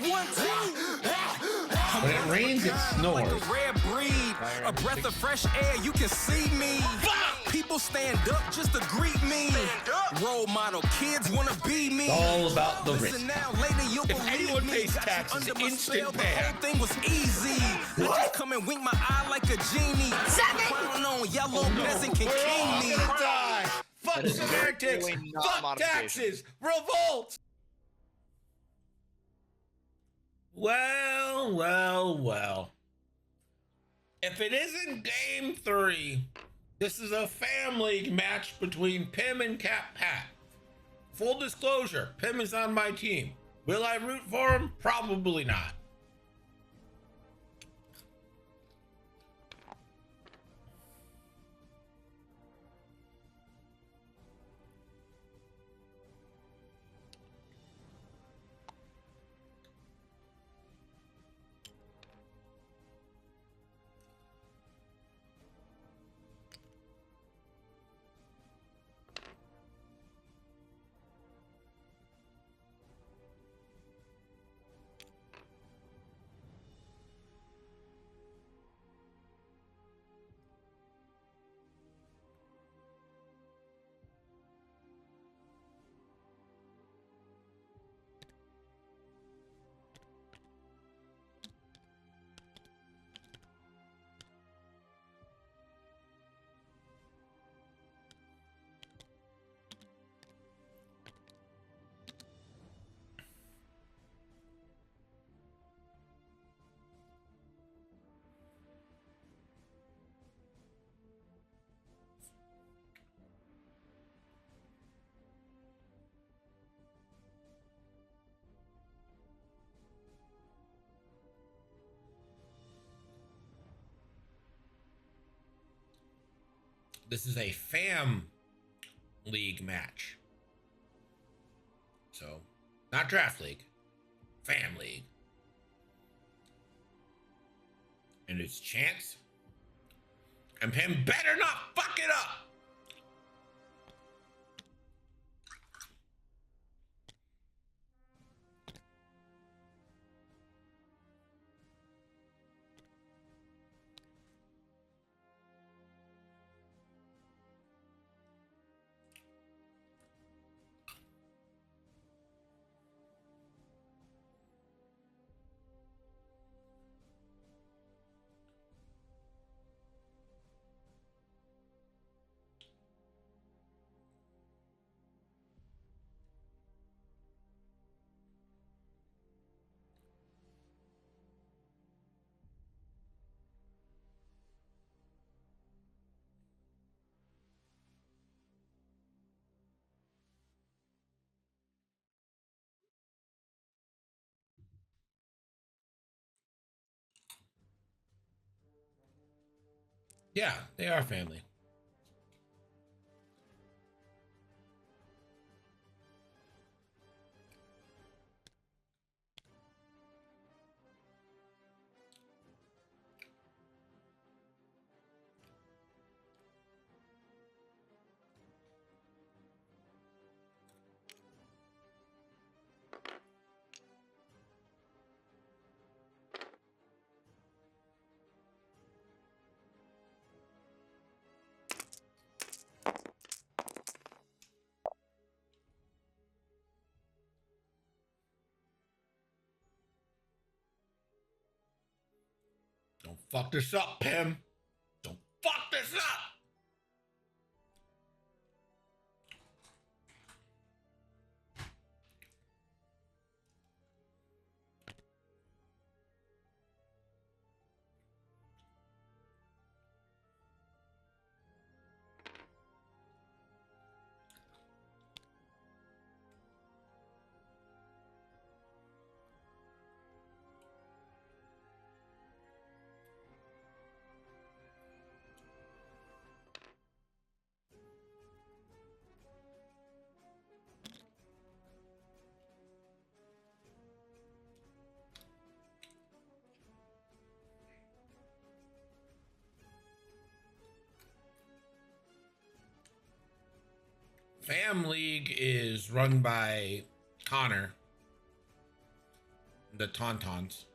1, 2. When it rains, it snores. Like a rare breed, a breath of fresh air, you can see me. People stand up just to greet me. Role model kids wanna be me. It's all about the risk. Now, later you'll If anyone pays taxes, instant the ban. whole thing was easy. I just come and wink my eye like a genie. Crown on, yellow peasant can king me. Die. Fuck semantics. Fuck taxes. Revolt. Well, well, well. If it isn't game 3, this is a family match between Pim and Katpat. Full disclosure, Pim is on my team. Will I root for him? Probably not. This is a fam league match. So, not draft league, fam league. And it's Chance. And Pim better not fuck it up. Yeah, they are family. Don't fuck this up, Pim. Don't fuck this up. Fam League is run by Connor. the tauntauns.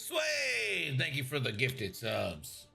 Sway! Thank you for the gifted subs.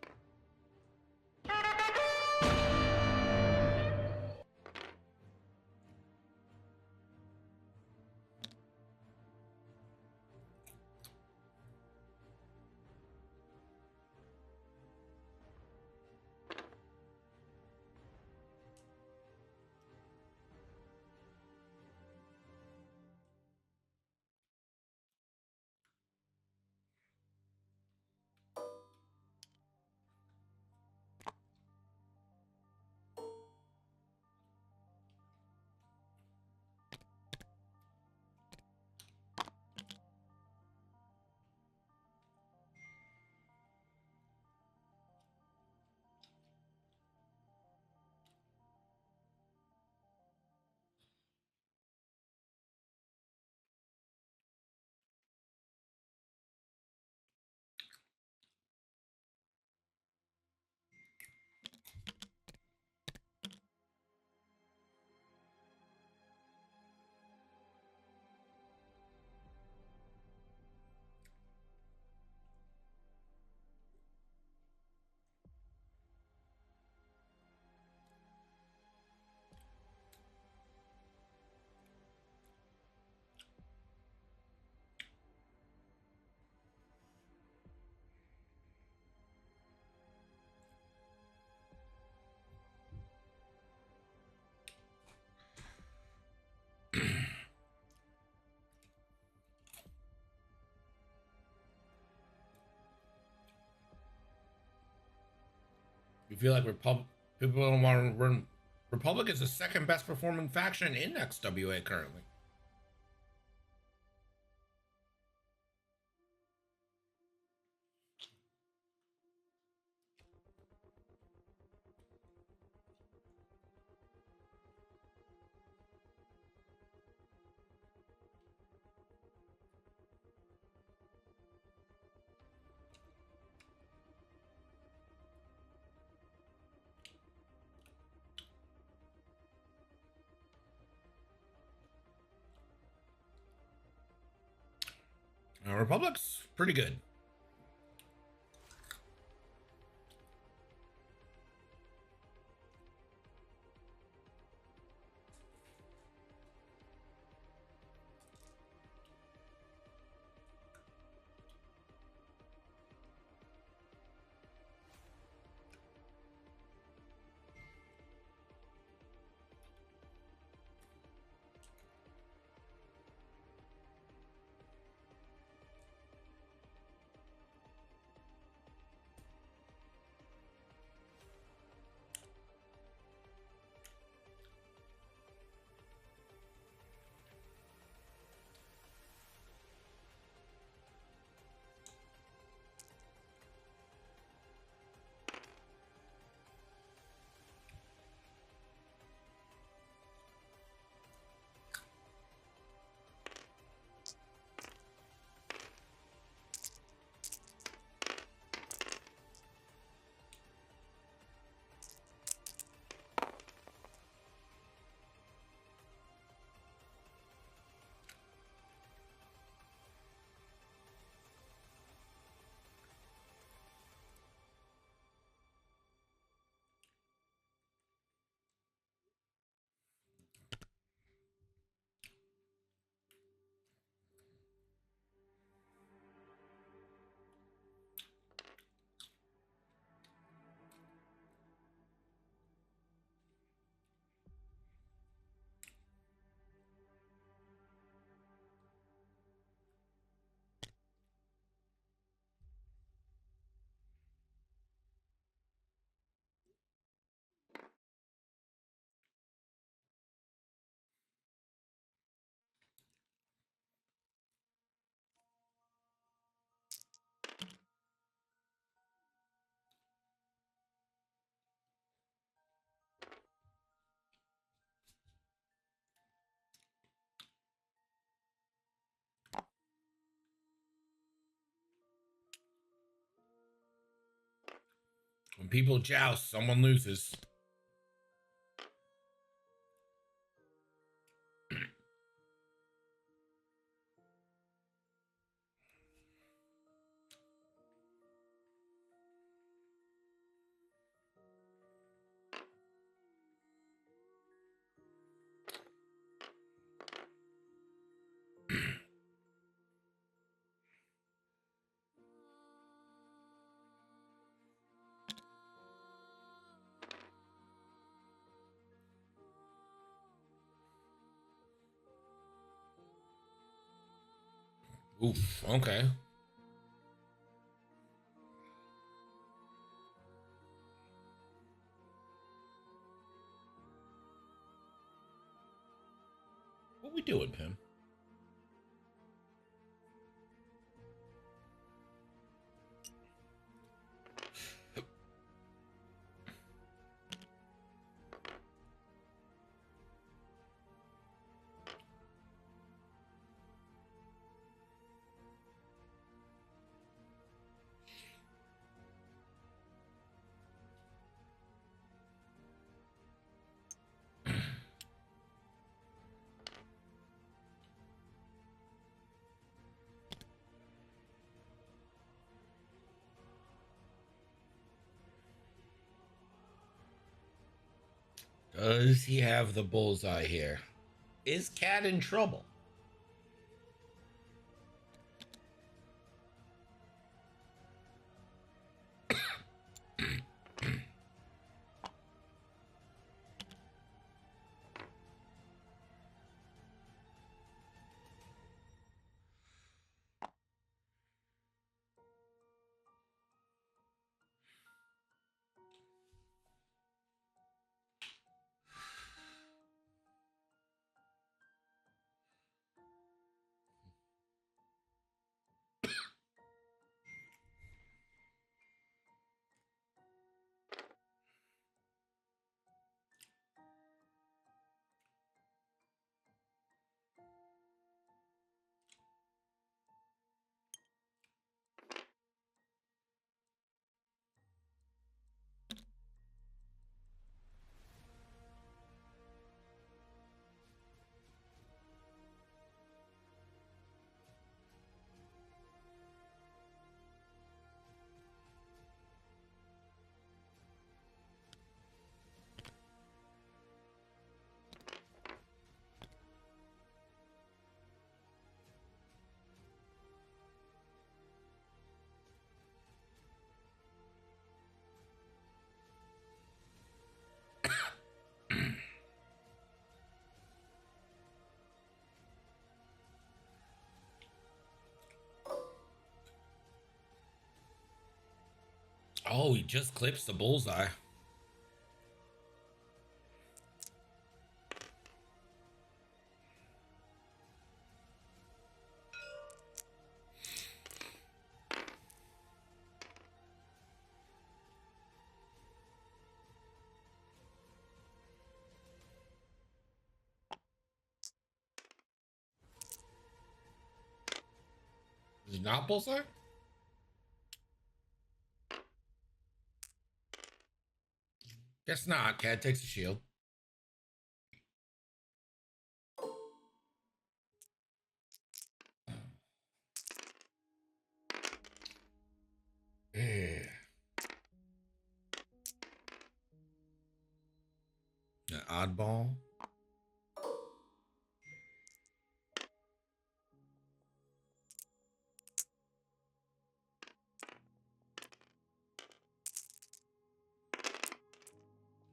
You feel like people don't want to run. Republic is the second best performing faction in XWA currently. Republic's pretty good. When people joust, someone loses. Oof, okay. What we doing, Pim? Does he have the bullseye here? Is Cat in trouble? Oh, he just clips the bullseye. Is it not bullseye? Guess not. Cat takes a shield. An oddball.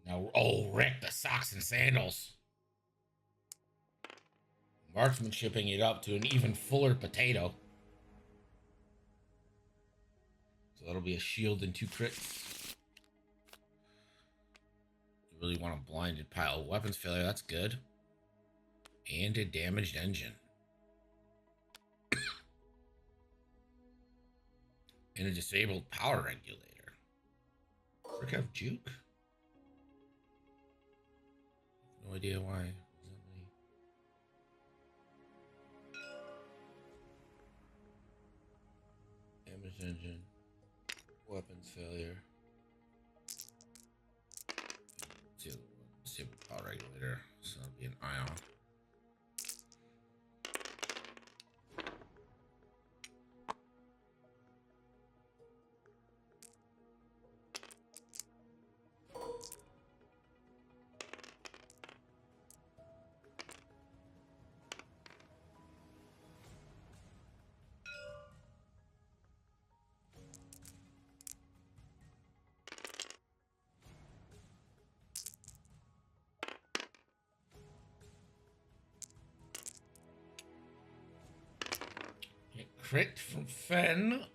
Now, oh, Rick, the socks and sandals. Marksmanshipping it up to an even fuller potato. So that'll be a shield and 2 crits. You really want a blinded pile. Weapons failure, that's good. And a damaged engine. And a disabled power regulator. Rick have juke? No idea why. Damaged engine. Weapons failure. power regulator, so it'll be an ion. Crit from Fen.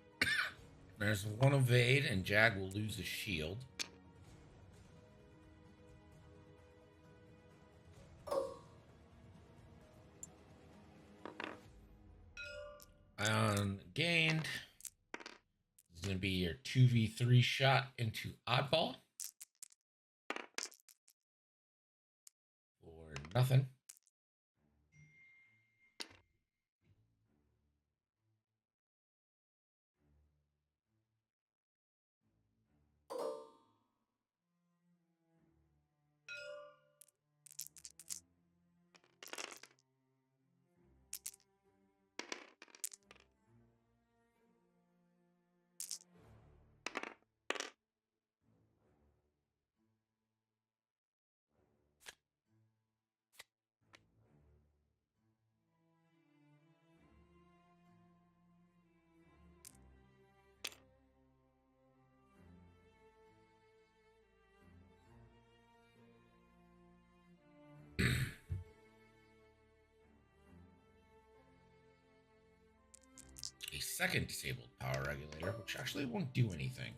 There's one evade, and Jag will lose a shield. Ion gained. This is going to be your 2v3 shot into Oddball. For nothing. A second disabled power regulator, which actually won't do anything.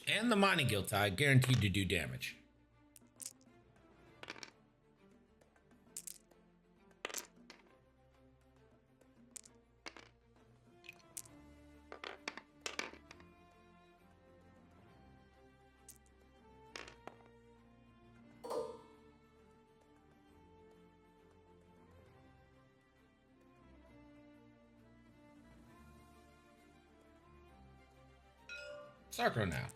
And the mining guild tie guaranteed to do damage. Sarko now.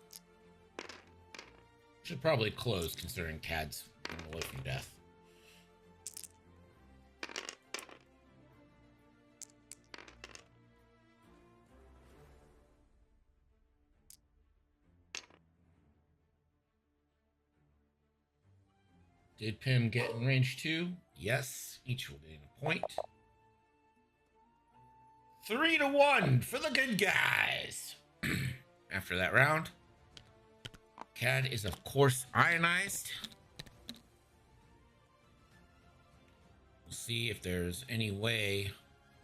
Should probably close considering Cad's away from death. Did Pim get in range 2? Yes, each will gain a point. 3-1 for the good guys. After that round, Cad is of course ionized. We'll see if there's any way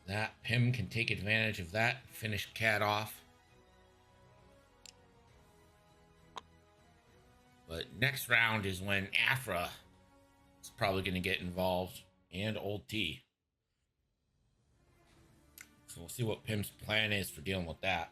that Pim can take advantage of that, finish Cad off. But next round is when Afra is probably going to get involved, and Old T. So we'll see what Pim's plan is for dealing with that.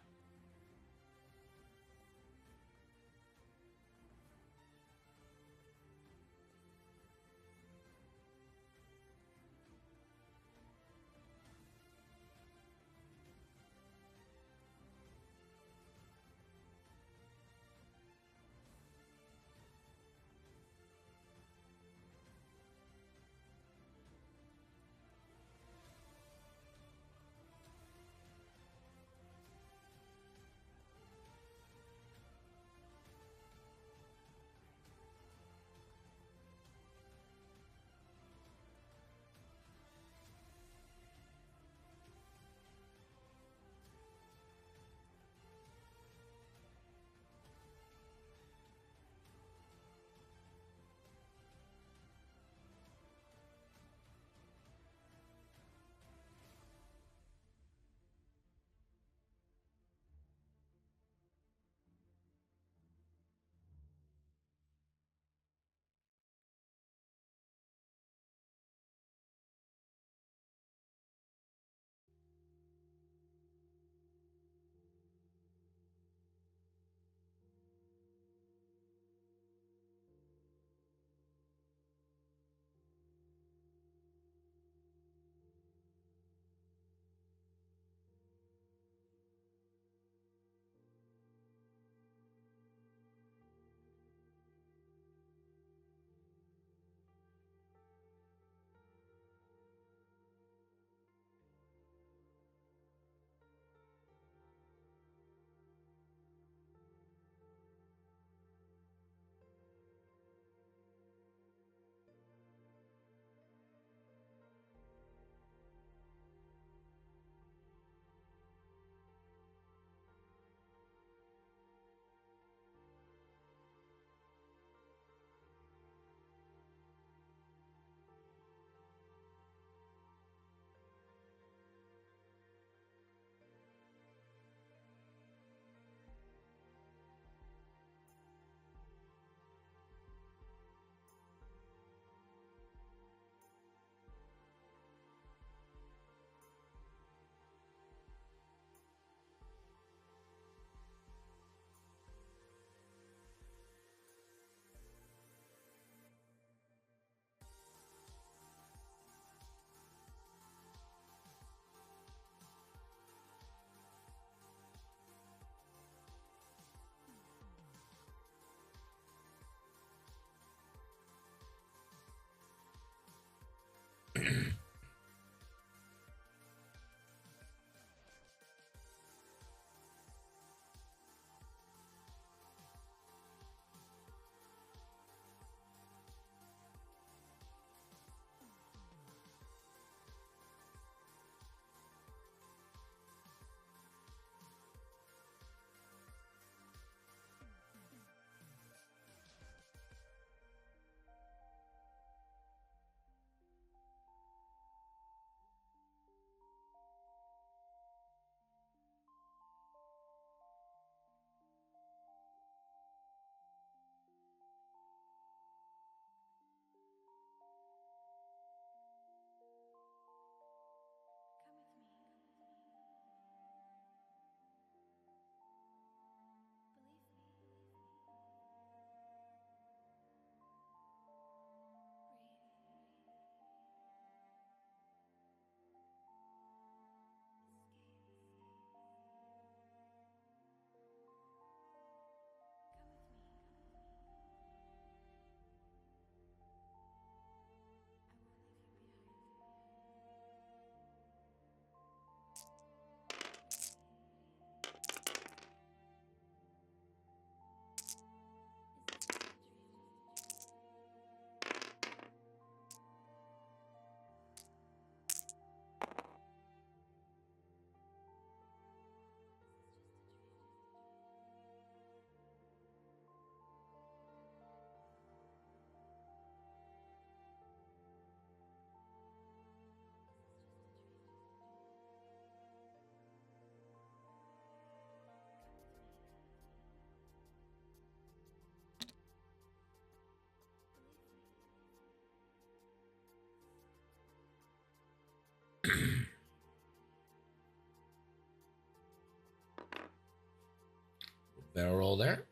Barrel roll there.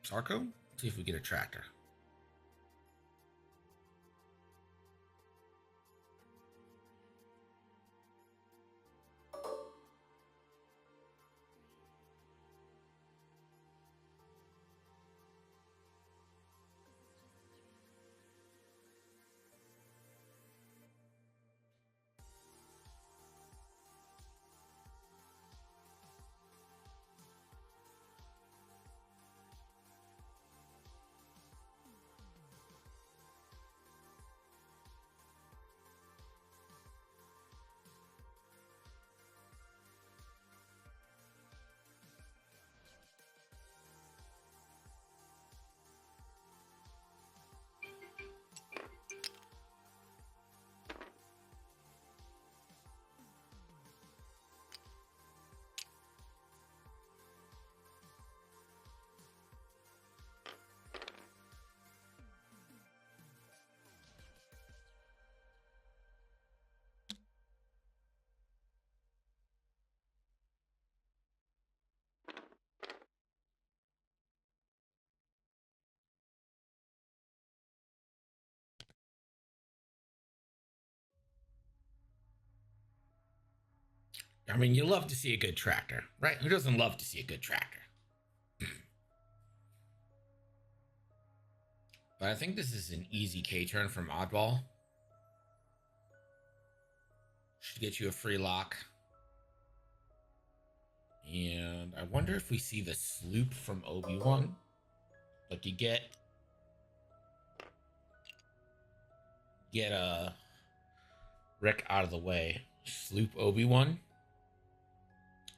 Sarko? See if we get a tractor. I mean, you love to see a good tractor, right? Who doesn't love to see a good tractor? But I think this is an easy K turn from Oddball. Should get you a free lock. And I wonder if we see the sloop from Obi-Wan. Like you get Rick out of the way. Sloop Obi-Wan.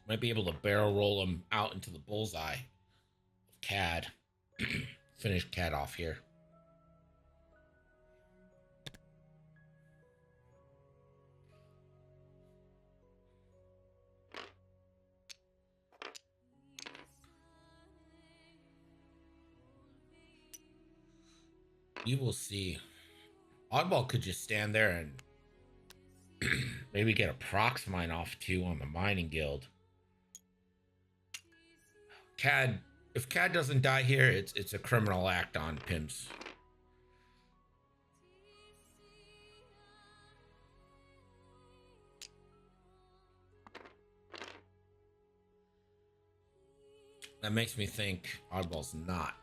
Might be able to barrel roll him out into the bullseye of Cad. Finish Cad off here. We will see. Oddball could just stand there and maybe get a prox mine off too on the mining guild. Cad, if Cad doesn't die here, it's a criminal act on Pimps. That makes me think Oddball's not.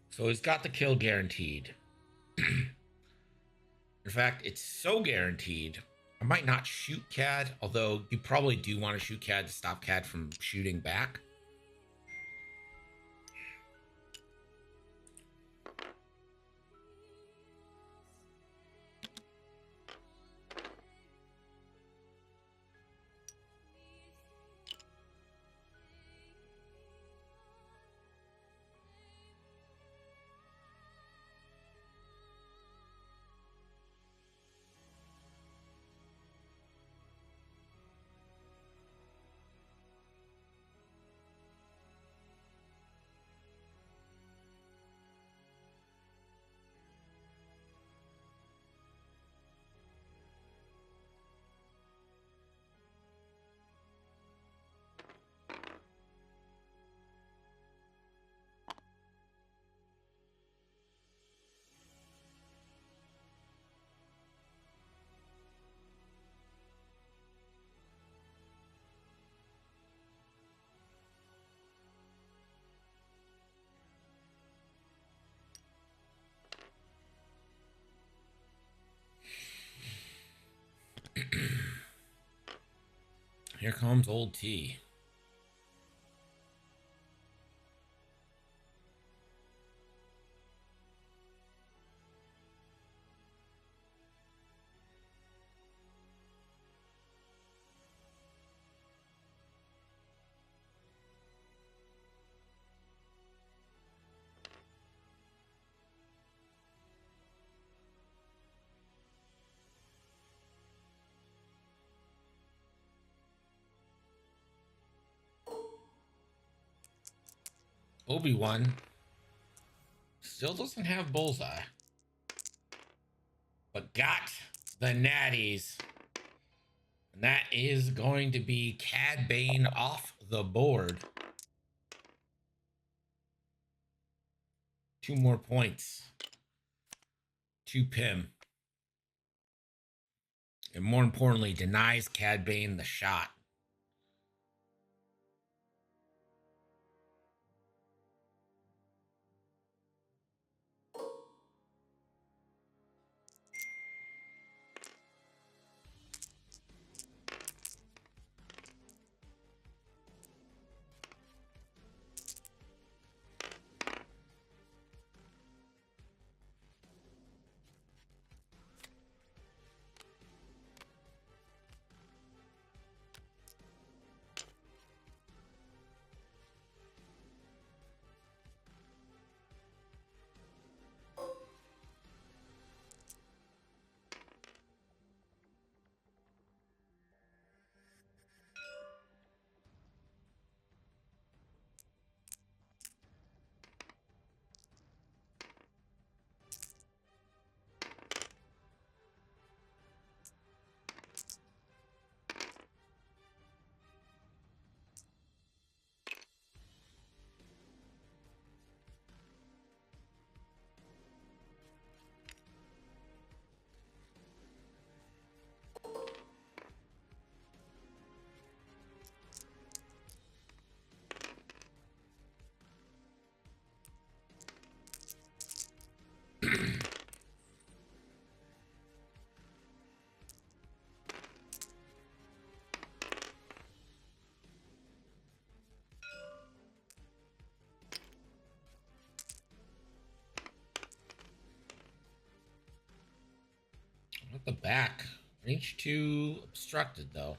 So he's got the kill guaranteed. In fact, it's so guaranteed. I might not shoot Cad, although you probably do want to shoot Cad to stop Cad from shooting back. Here comes old T. Obi-Wan Still doesn't have bullseye. But got the natties. And that is going to be Cad Bane off the board. 2 more points to Pim. And more importantly, denies Cad Bane the shot. At the back. Range 2 obstructed, though.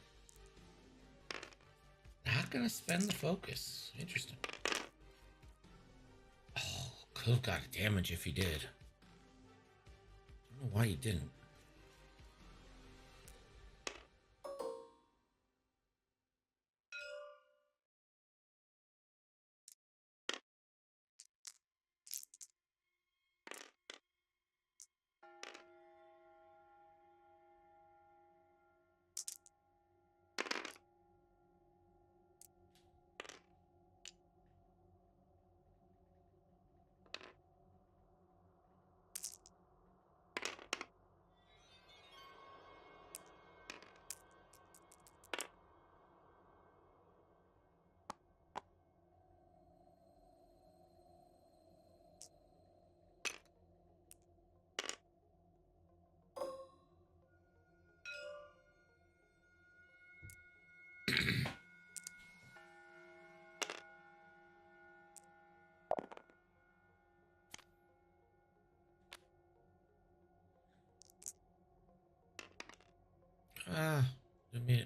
Not going to spend the focus. Interesting. Oh, could have got damage if he did. I don't know why he didn't.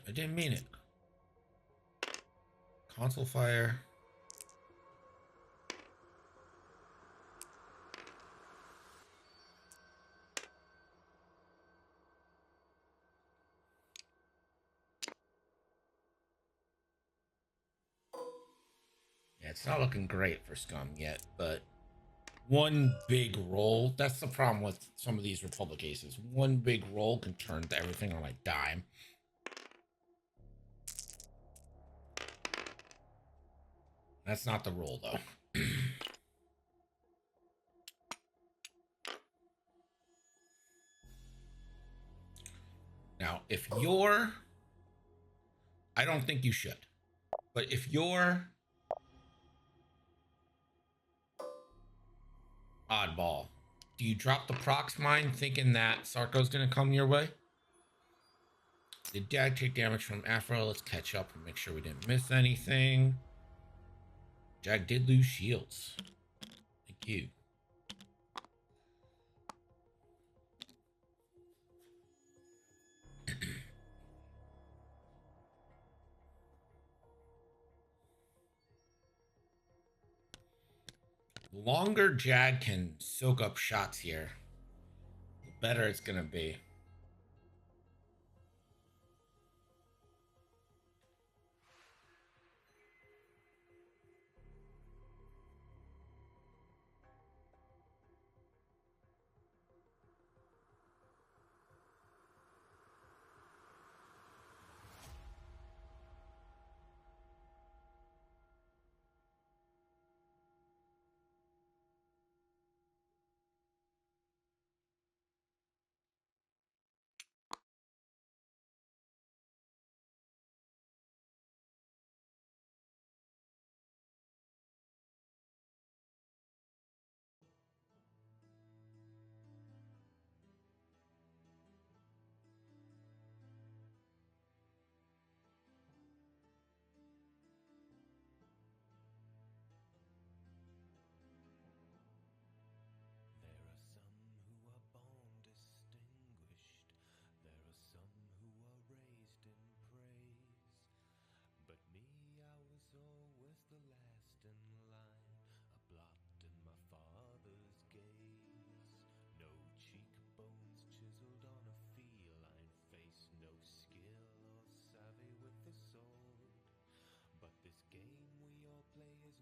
I didn't mean it. Console fire. Yeah, it's not looking great for Scum yet, but one big roll. That's the problem with some of these Republic aces. One big roll can turn everything on a dime. That's not the roll, though. Now, if you're... I don't think you should. But if you're... oddball, do you drop the prox mine thinking that Sarko's going to come your way? Did Dad take damage from Afro? Let's catch up and make sure we didn't miss anything. Jag did lose shields. Thank you. The longer Jag can soak up shots here, the better it's going to be.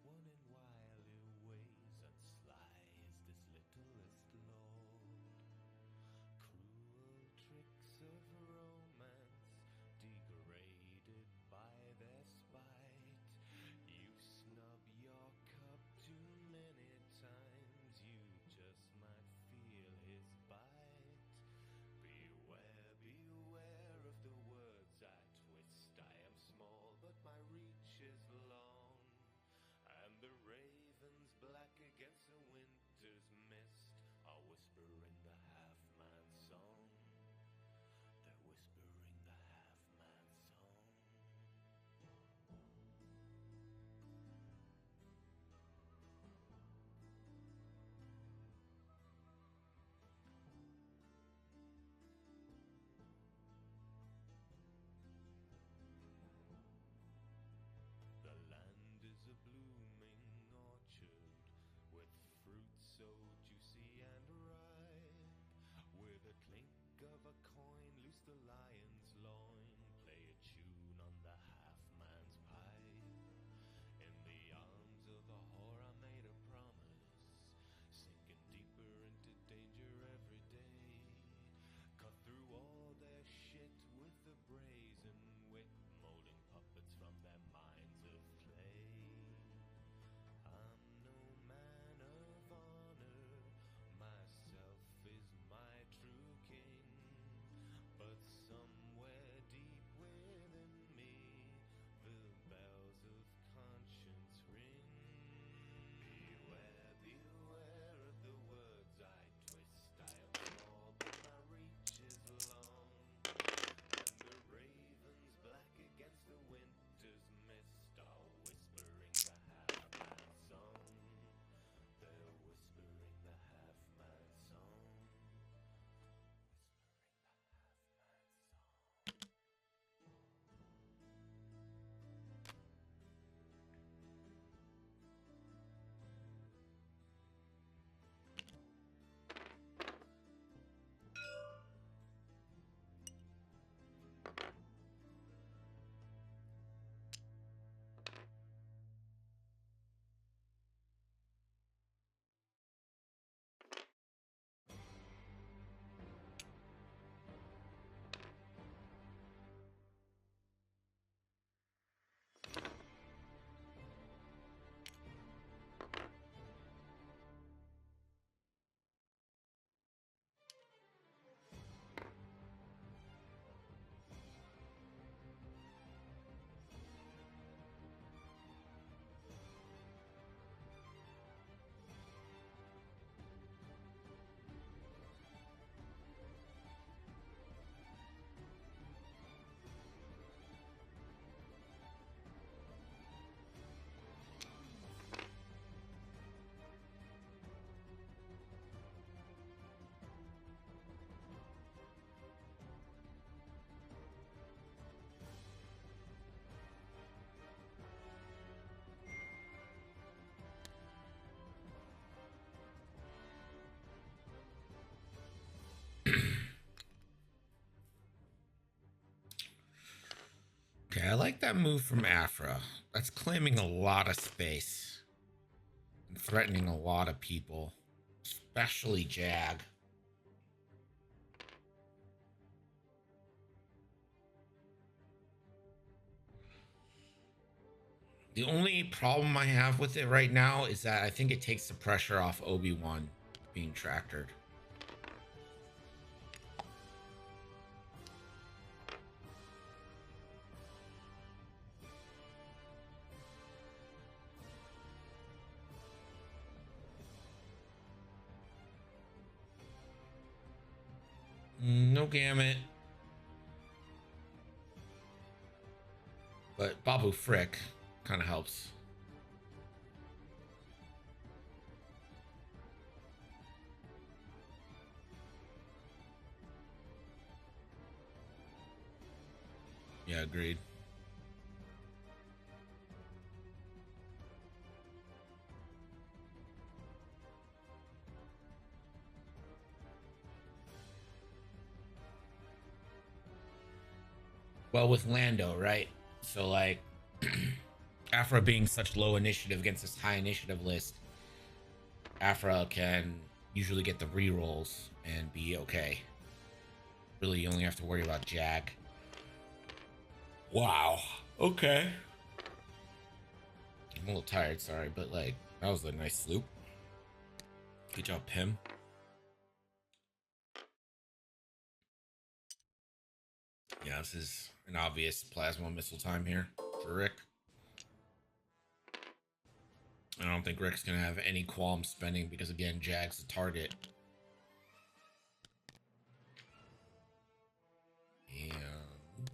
one in wily ways and sly is this littlest lord. Cruel tricks of romance degraded by their spite. You snub your cup too many times, you just might feel his bite. Beware, beware of the words I twist. I am small, but my reach is long, and the ravens black against the winter's mist are whispering the half-man's song. They're whispering the half-man's song. The land is a blooming orchard with fruit so juicy and ripe. With a clink of a coin, loose the lion's loin, play a tune on the half-man's pipe. In the arms of a whore I made a promise, sinking deeper into danger every day. Cut through all their shit with a brazen wit, molding puppets from their minds of clay. I'm no man of honor, myself is my true king, but somewhere deep within me the bells of conscience ring. Beware, beware of the words I twist. I am small, but my reach is long, and the ravens black against the winter's mist are whispering the half-man's song. They're whispering the half-man's song. Whispering the Okay, I like that move from Afra. That's claiming a lot of space and threatening a lot of people, especially Jag. The only problem I have with it right now is that I think it takes the pressure off Obi-Wan being tractored. No gamut. But Babu Frick kind of helps. Yeah, agreed. Well, with Lando, right? So, like, Afra being such low initiative against this high initiative list, Afra can usually get the rerolls and be okay. Really, you only have to worry about Jag. Wow. Okay. I'm a little tired, sorry, but like, that was a nice sloop. Good job, Pim. Yeah, this is an obvious plasma missile time here for Rick. I don't think Rick's gonna have any qualms spending because, again, Jag's the target. And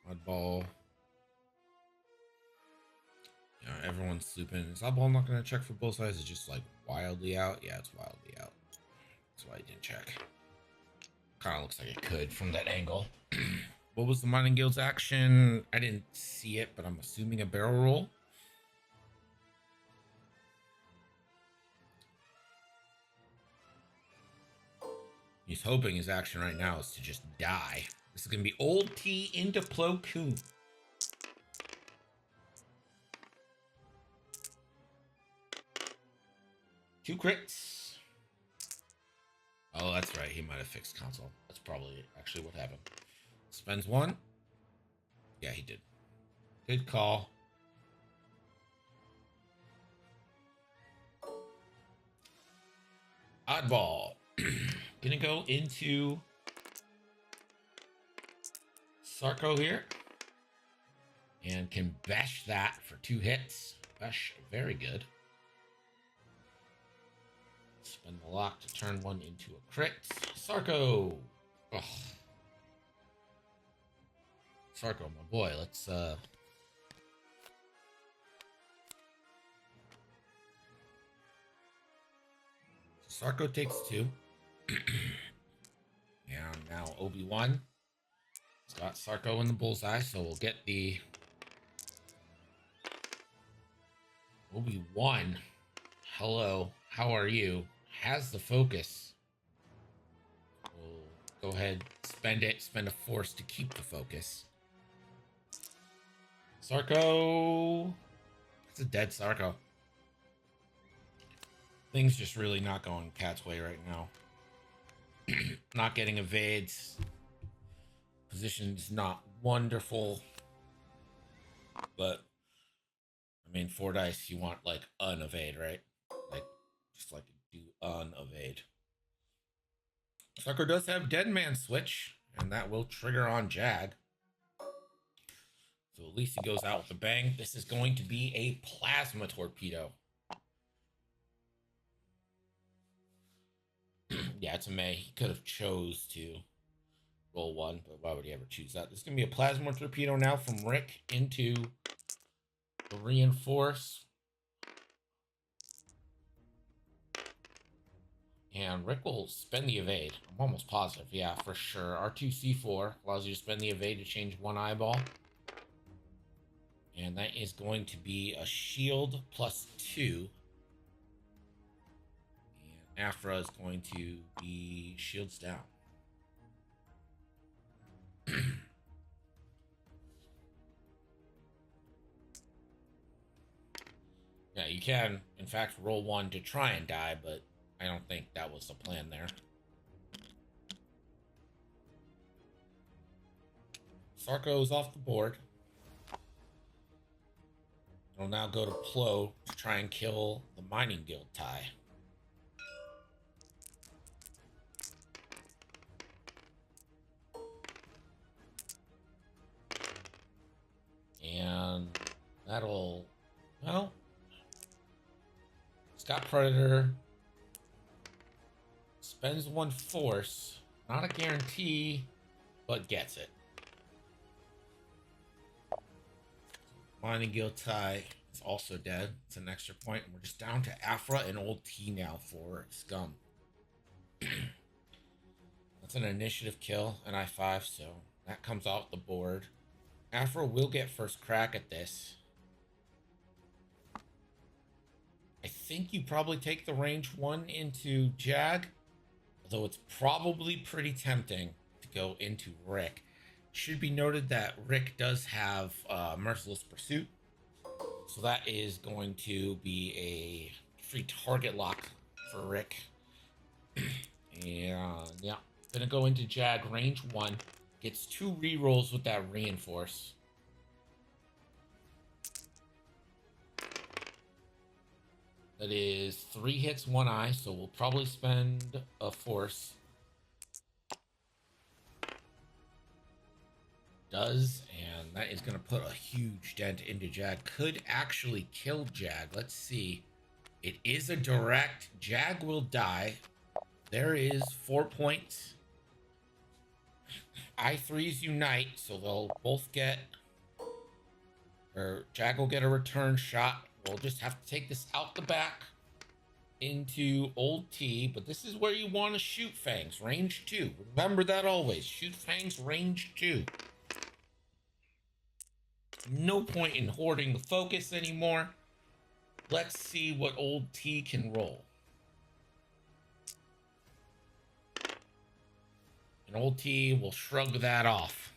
oddball. Yeah, everyone's sleeping. Is oddball not gonna check for bullseyes? It's just like wildly out. Yeah, it's wildly out. That's why I didn't check. Kind of looks like it could from that angle. What was the Mining Guild's action? I didn't see it, but I'm assuming a barrel roll. He's hoping his action right now is to just die. This is going to be Old T into Plo Koon. Two crits. Oh, that's right. He might have fixed console. That's probably actually what happened. Spends one. Yeah, he did. Good call. Oddball. Gonna go into Sarko here. And can bash that for 2 hits. Bash, very good. Spend the lock to turn one into a crit. Sarko. Ugh. Sarko, my boy, let's Sarko takes 2. And now Obi-Wan. It's got Sarko in the bullseye, so we'll get the Obi-Wan. Hello, how are you? Has the focus. We'll go ahead, spend it, spend a force to keep the focus. Sarko. It's a dead Sarko. Things just really not going Cat's way right now. Not getting evades. Position's not wonderful. But, I mean, 4 dice, you want, like, unevade, right? Like, just like do unevade. Sarko does have Dead Man Switch, and that will trigger on Jag. So at least he goes out with a bang. This is going to be a plasma torpedo. Yeah, it's a May. He could have chose to roll 1, but why would he ever choose that? This is going to be a plasma torpedo now from Rick into the reinforce. And Rick will spend the evade. I'm almost positive. Yeah, for sure. R2C4 allows you to spend the evade to change 1 eyeball. And that is going to be a shield plus 2. And Afra is going to be shields down. Yeah, you can, in fact, roll 1 to try and die, but I don't think that was the plan there. Sarko's off the board. It'll now go to Plo to try and kill the Mining Guild tie. And that'll, well, Scott Predator spends 1 force. Not a guarantee, but gets it. Mining Guild tie is also dead. It's an extra point. And we're just down to Afra and Old T now for Scum. That's an initiative kill, an I5, so that comes off the board. Afra will get first crack at this. I think you probably take the range 1 into Jag, although it's probably pretty tempting to go into Rick. Should be noted that Rick does have Merciless Pursuit, So that is going to be a free target lock for Rick. And yeah, gonna go into Jag range 1. Gets 2 rerolls with that reinforce. That is 3 hits, 1 eye, so we'll probably spend a force. Does, and that is going to put a huge dent into Jag. Could actually kill Jag. Let's see. It is a direct. Jag will die. There is 4 points. I3s unite, so they'll both get, or Jag will get a return shot. We'll just have to take this out the back into old T, but this is where you want to shoot Fangs, range 2. Remember that always. Shoot Fangs, range 2. No point in hoarding the focus anymore. Let's see what old T can roll. And old T will shrug that off.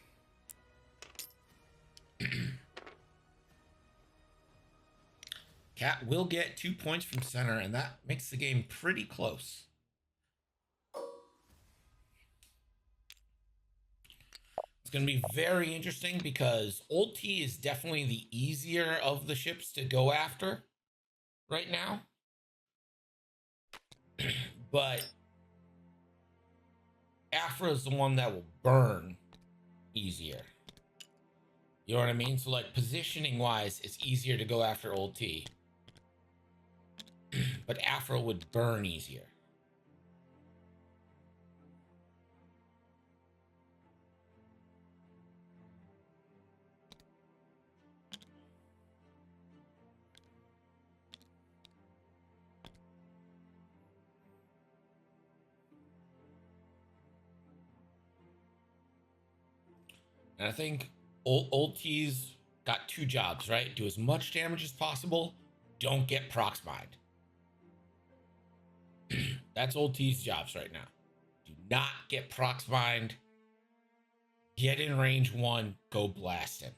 Cat will get 2 points from center, and that makes the game pretty close. It's going to be very interesting because old T is definitely the easier of the ships to go after right now. But Afra is the one that will burn easier. You know what I mean? So like positioning wise, it's easier to go after old T. But Afra would burn easier. And I think old T's got 2 jobs, right? Do as much damage as possible. Don't get prox-mined. That's old T's jobs right now. Do not get prox-mined. Get in range 1. Go blast him.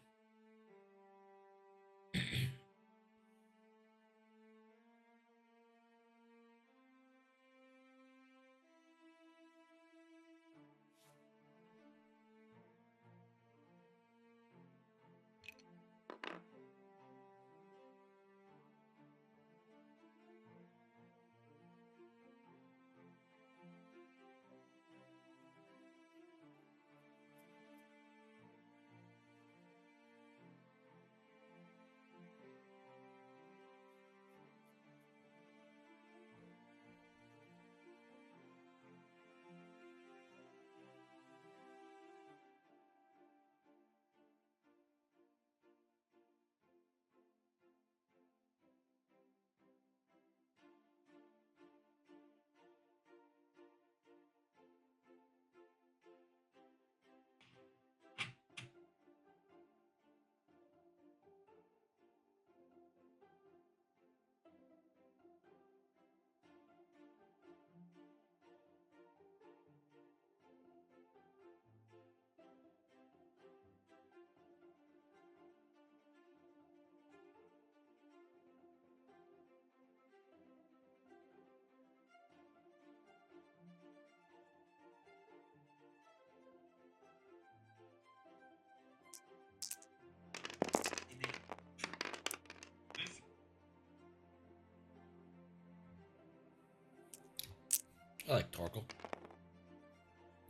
I like Torkel.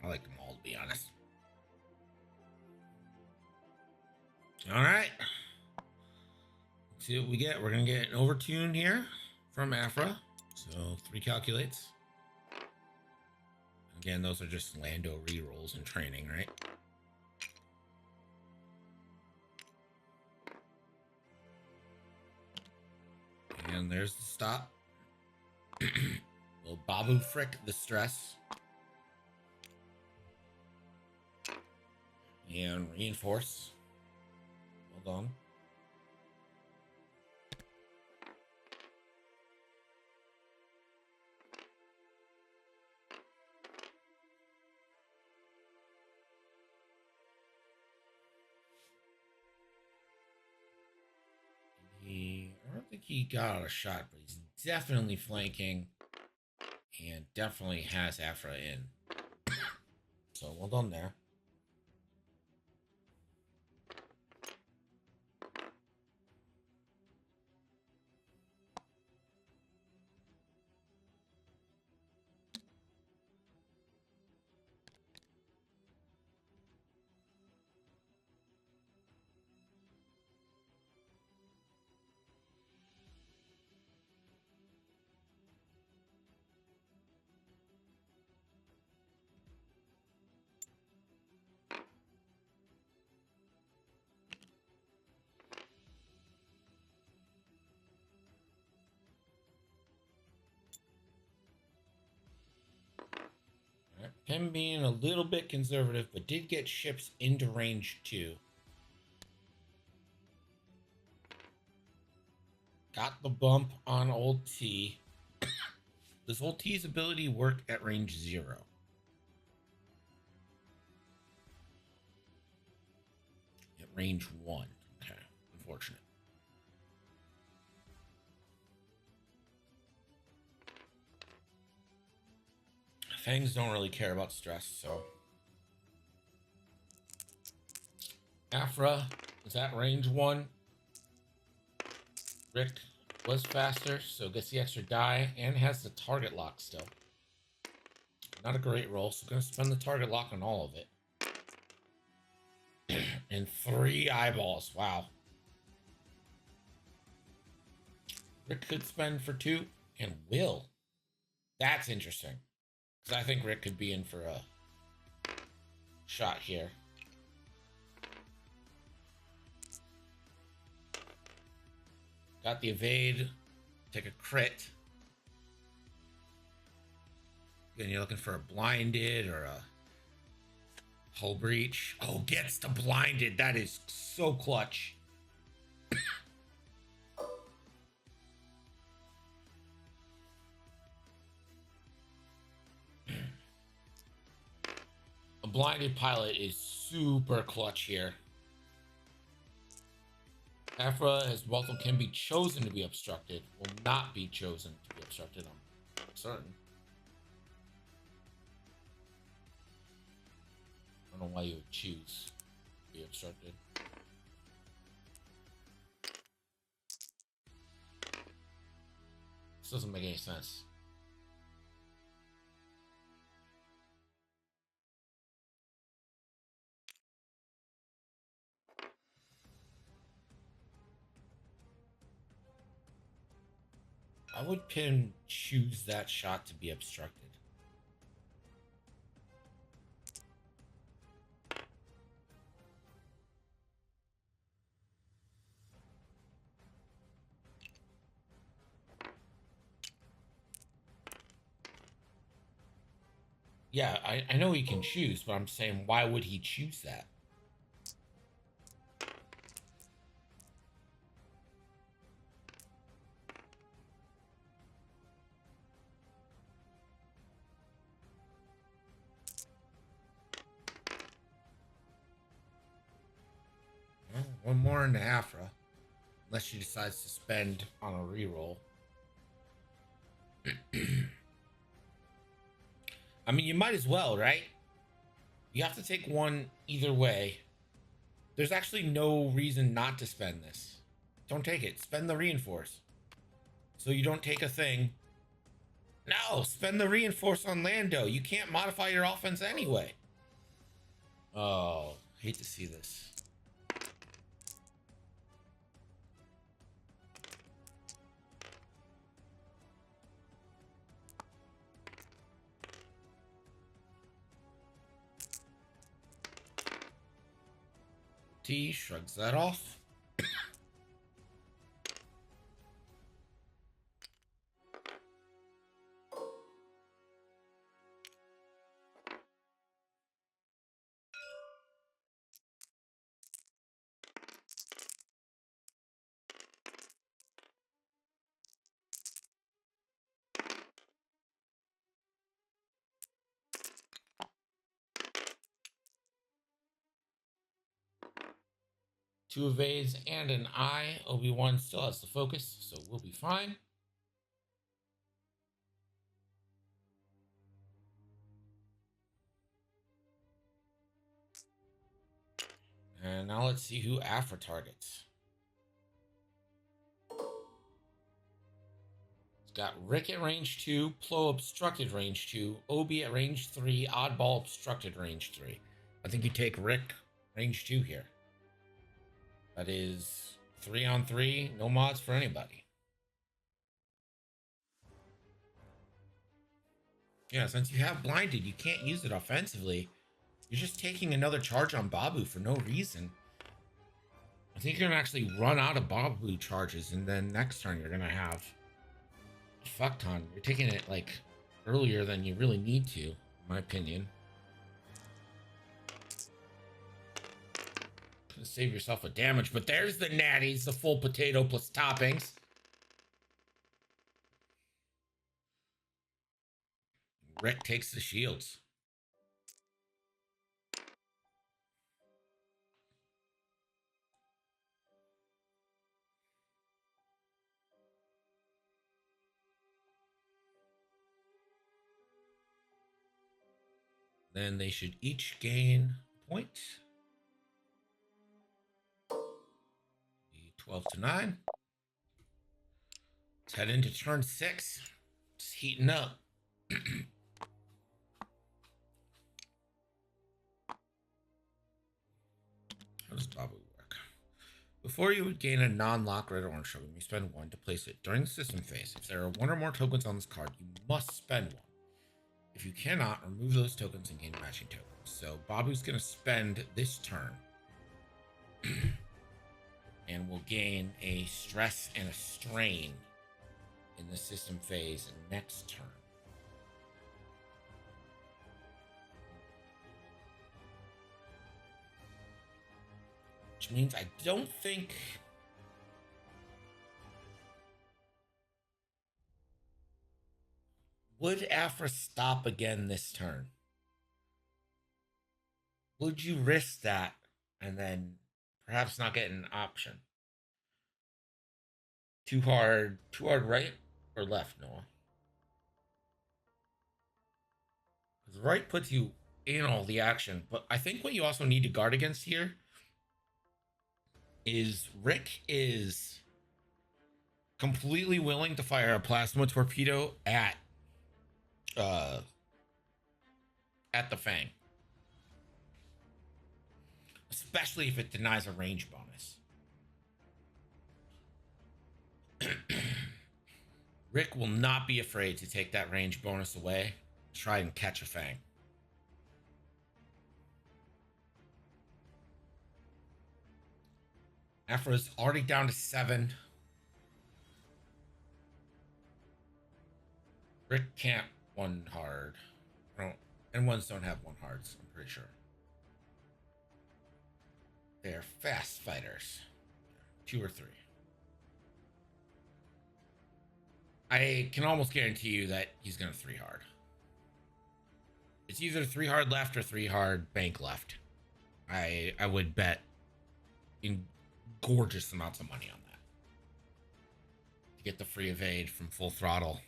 I like them all, to be honest. All right. Let's see what we get. We're going to get an overtune here from Afra. So 3 calculates. Again, those are just Lando rerolls and training, right? And there's the stop. Little Babu Frick the stress. And reinforce. Hold on. He he got out a shot, but he's definitely flanking and definitely has Afra in. So well done there. Him being a little bit conservative, but did get ships into range 2. Got the bump on old T. Does old T's ability work at range 0? At range 1. Okay, unfortunate. Fangs don't really care about stress, so. Afra is at range 1. Rick was faster, so gets the extra die and has the target lock still. Not a great roll, so gonna spend the target lock on all of it. And 3 eyeballs, wow. Rick could spend for 2 and will. That's interesting. Because I think Rick could be in for a shot here. Got the evade. Take a crit. Again, you're looking for a blinded or a hull breach. Oh, gets the blinded. That is so clutch. A blinded pilot is super clutch here. Afra, as Waltham can be chosen to be obstructed, will not be chosen to be obstructed, I'm certain. I don't know why you would choose to be obstructed. This doesn't make any sense. Why would Pin choose that shot to be obstructed? Yeah, I know he can choose, but I'm saying, why would he choose that? Well, one more into Afra. Unless she decides to spend on a reroll. I mean, you might as well, right? You have to take one either way. There's actually no reason not to spend this. Don't take it. Spend the reinforce. So you don't take a thing. No, spend the reinforce on Lando. You can't modify your offense anyway. Oh, hate to see this. T shrugs that off. 2 evades and an eye. Obi-Wan still has the focus, so we'll be fine. And now let's see who Afra targets. It's got Rick at range 2, Plo obstructed range 2, Obi at range 3, Oddball obstructed range 3. I think you take Rick range 2 here. That is 3-on-3, no mods for anybody. Yeah, since you have blinded, you can't use it offensively. You're just taking another charge on Babu for no reason. I think you're gonna actually run out of Babu charges, and then next turn you're gonna have a fuck ton. You're taking it like earlier than you really need to, in my opinion. Gonna save yourself a damage, but there's the natties, the full potato plus toppings. Rick takes the shields. Then they should each gain a point. 12-9. Let's head into turn 6. Just heating up. How does Babu work? Before you would gain a non-lock red or orange token, you spend 1 to place it. During the system phase, if there are 1 or more tokens on this card, you must spend 1. If you cannot, remove those tokens and gain matching tokens. So Babu's going to spend this turn. And will gain a stress and a strain in the system phase next turn. Which means I don't think... Would Afra stop again this turn? Would you risk that and then perhaps not get an option? Too hard right or left, Noah? Because right puts you in all the action, but I think what you also need to guard against here is Rick is completely willing to fire a plasma torpedo at the Fang. Especially if it denies a range bonus. Rick will not be afraid to take that range bonus away, try and catch a Fang. Afra's already down to 7. Rick can't 1 hard. And ones don't have 1 hards, I'm pretty sure. They're fast fighters. 2 or 3. I can almost guarantee you that he's going to 3 hard. It's either 3 hard left or 3 hard bank left. I would bet in gorgeous amounts of money on that. To get the free evade from full throttle.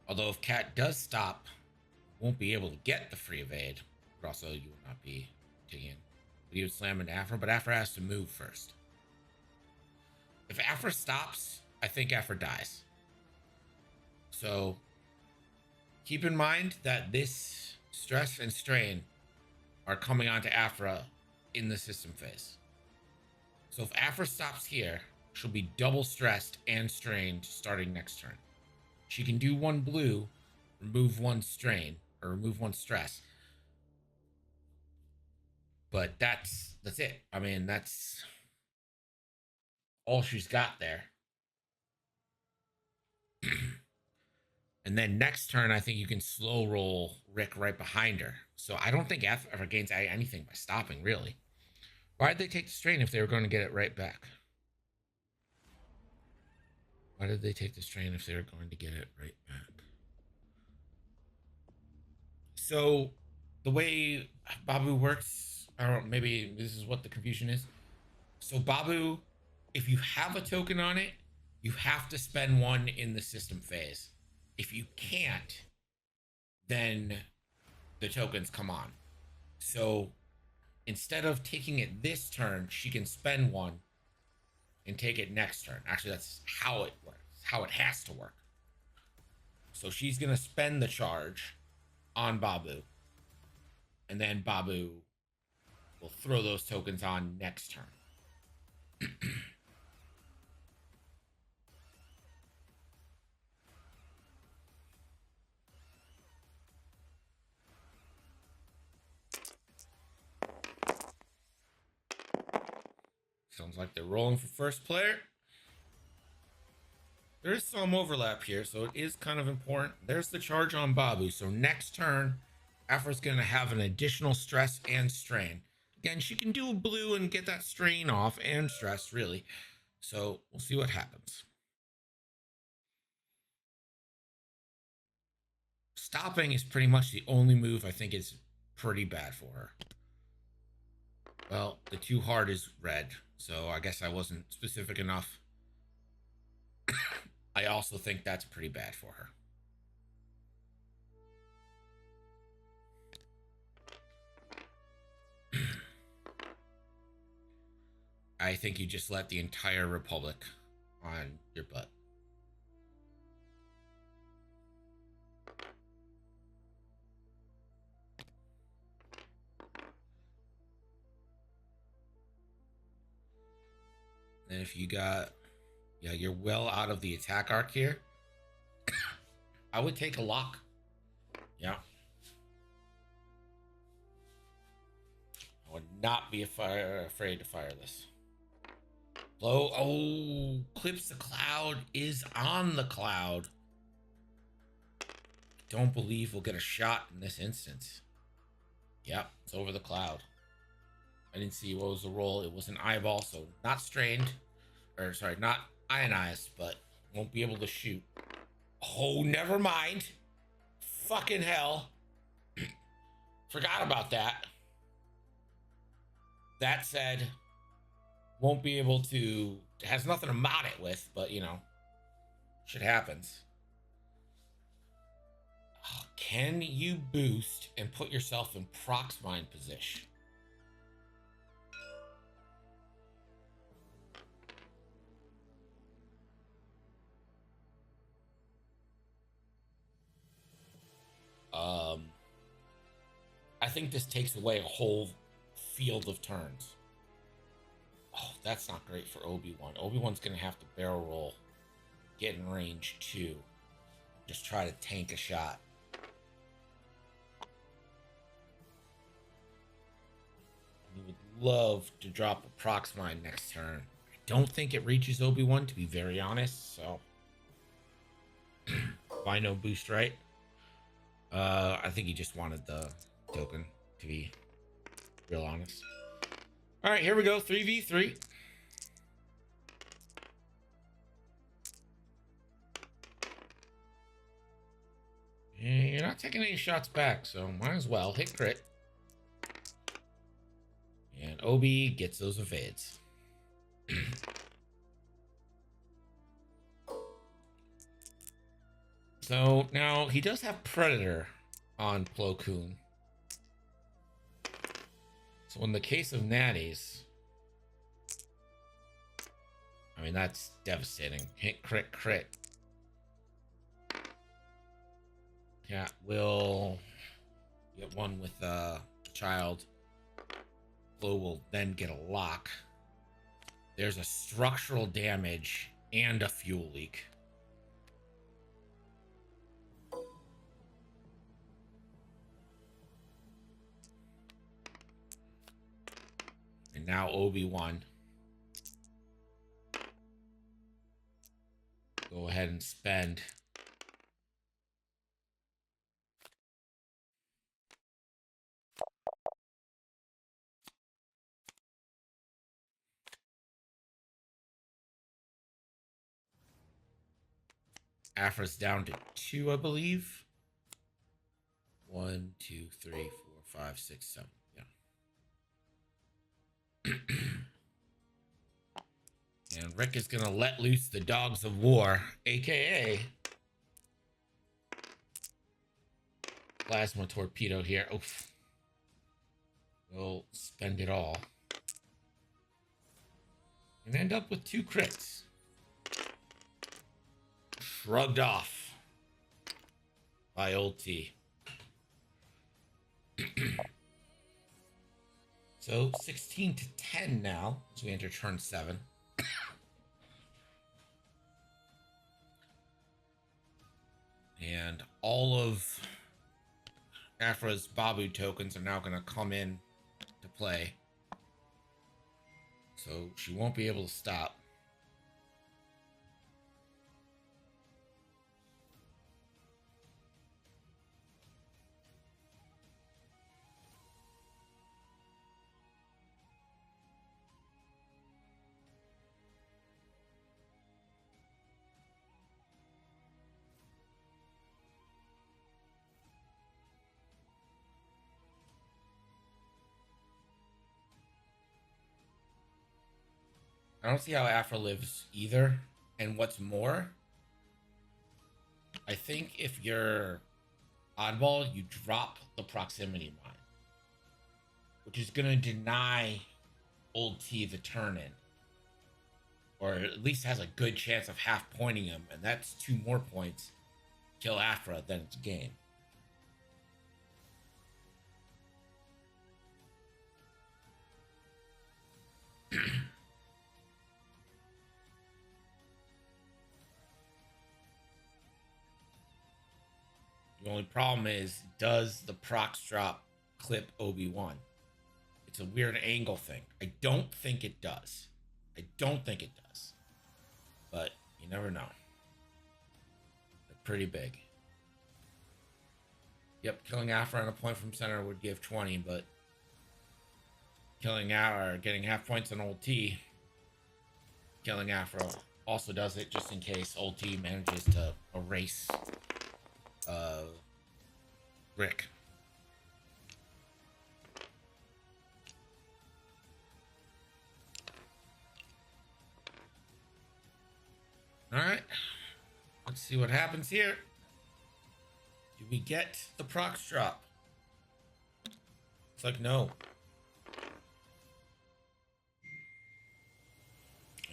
Although if Cat does stop, won't be able to get the free evade. But also you will not be taking it. But he would slam into Afra, but Afra has to move first. If Afra stops, I think Afra dies. So keep in mind that this stress and strain are coming onto Afra in the system phase. So if Afra stops here, she'll be double stressed and strained starting next turn. She can do 1 blue, remove 1 strain, or remove 1 stress. But that's it. I mean, that's all she's got there. And then next turn, I think you can slow roll Rick right behind her. So I don't think Afra ever gains anything by stopping, really. Why'd they take the strain if they were going to get it right back? Why did they take the strain if they were going to get it right back? So the way Babu works, I don't know, maybe this is what the confusion is. So Babu, if you have a token on it, you have to spend one in the system phase. If you can't, then the tokens come on. So instead of taking it this turn, she can spend one and take it next turn. Actually, that's how it works, how it has to work. So she's going to spend the charge on Babu, and then Babu will throw those tokens on next turn. Sounds like they're rolling for first player. There is some overlap here, so it is kind of important. There's the charge on Babu. So next turn, Afra's going to have an additional stress and strain. Again, she can do a blue and get that strain off and stress, really. So we'll see what happens. Stopping is pretty much the only move I think is pretty bad for her. Well, the too hard is red, so I guess I wasn't specific enough. I also think that's pretty bad for her. I think you just let the entire Republic on your butt. And if you got, yeah, you're well out of the attack arc here, I would take a lock. Yeah. I would not be afraid to fire this. Blow. Oh, clips the cloud is on the cloud. Don't believe we'll get a shot in this instance. Yep, it's over the cloud. I didn't see what was the roll. It was an eyeball, so not strained. Or, sorry, not ionized, but won't be able to shoot. Oh, never mind. Fucking hell. Forgot about that. That said, won't be able to, has nothing to mod it with, but, you know, shit happens. Oh, can you boost and put yourself in prox mine position? I think this takes away a whole field of turns. Oh, that's not great for Obi-Wan. Obi-Wan's gonna have to barrel roll, get in range 2, just try to tank a shot. We would love to drop a prox mine next turn. I don't think it reaches Obi-Wan, to be very honest, so why no boost, right? I think he just wanted the token, to be real honest. All right, here we go, 3v3. And you're not taking any shots back, so might as well hit crit. And Obi gets those evades. So now he does have Predator on Plo Koon. So in the case of Natties, I mean, that's devastating. Hit, crit, crit. Yeah, we'll get one with the child. Plo will then get a lock. There's a structural damage and a fuel leak. And now Obi-Wan. Go ahead and spend. Afra's down to 2, I believe. 1, 2, 3, 4, 5, 6, 7. Yeah. And Rick is gonna let loose the dogs of war, aka plasma torpedo here. Oof. We'll spend it all. And end up with 2 crits. Shrugged off by old T. So 16 to 10 now as we enter turn 7. And all of Afra's Babu tokens are now going to come in to play. So she won't be able to stop. I don't see how Afra lives either. And what's more, I think if you're oddball, you drop the proximity mine, which is going to deny old T the turn in, or at least has a good chance of half pointing him, and that's 2 more points. Kill Afra, then it's game. The only problem is, does the procs drop clip Obi-Wan? It's a weird angle thing. I don't think it does. But you never know. They're pretty big. Yep, killing Afra on a point from center would give 20, but killing Afra or getting half points on old T, killing Afra also does it just in case old T manages to erase Rick. All right, let's see what happens here. Do we get the procs drop? It's like no.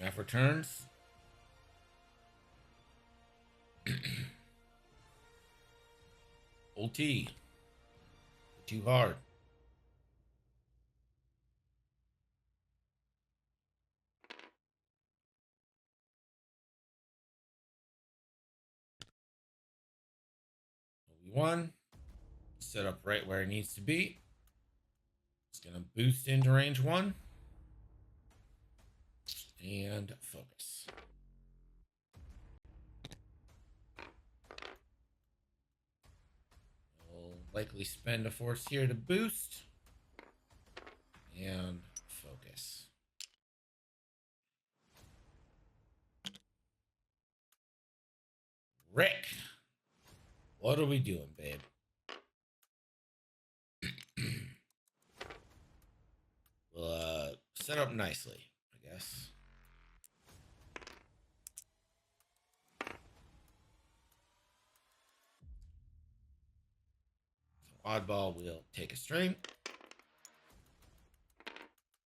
F returns. Old T. Too hard. Obi-Wan. Set up right where it needs to be. It's going to boost into range 1. And focus. We'll likely spend a force here to boost. And focus. Rick. What are we doing, babe? We'll set up nicely, I guess. So oddball, we'll take a string.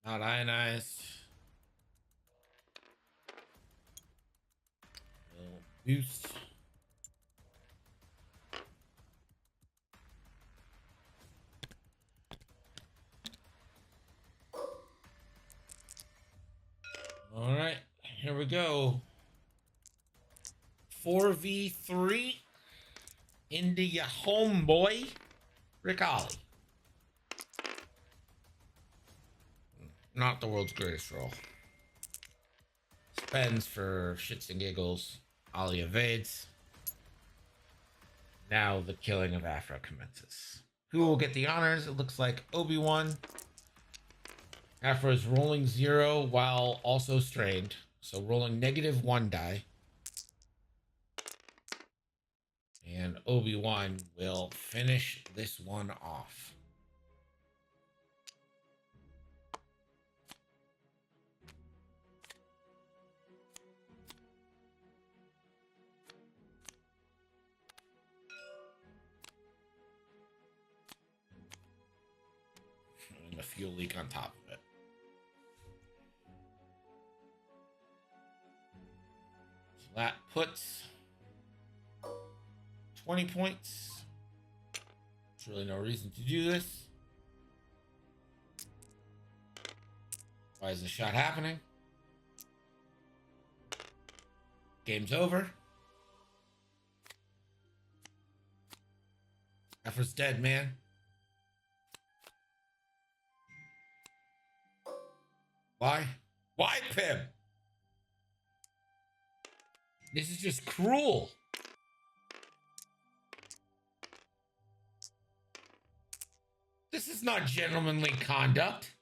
Not ionized. We'll boost. All right, here we go. 4v3 into your homeboy, Rick Ollie. Not the world's greatest roll. Spends for shits and giggles. Ollie evades. Now the killing of Afra commences. Who will get the honors? It looks like Obi-Wan. Afra is rolling 0 while also strained. So rolling -1 die. And Obi-Wan will finish this one off. And a fuel leak on top of it. So that puts 20 points. There's really no reason to do this. Why is the shot happening? Game's over. Effort's dead, man. Why? Why, Pim? This is just cruel. This is not gentlemanly conduct.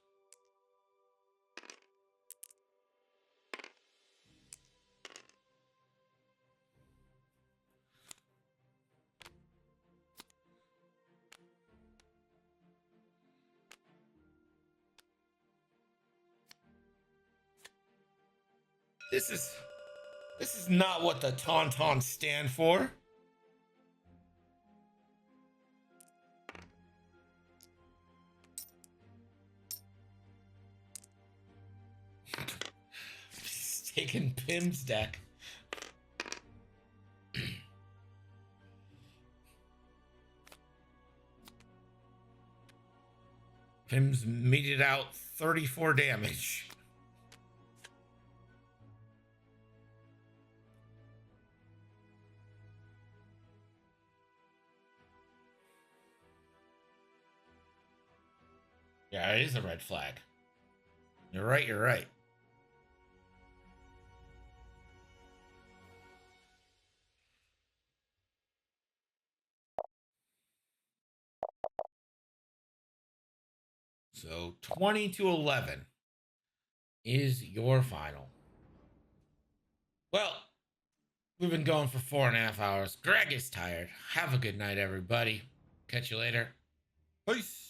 This is not what the Tauntauns stand for. He's taking Pim's deck. Pim's meted out 34 damage. Yeah, it is a red flag. You're right, you're right. So 20-11 is your final. Well, we've been going for 4.5 hours. Greg is tired. Have a good night, everybody. Catch you later. Peace.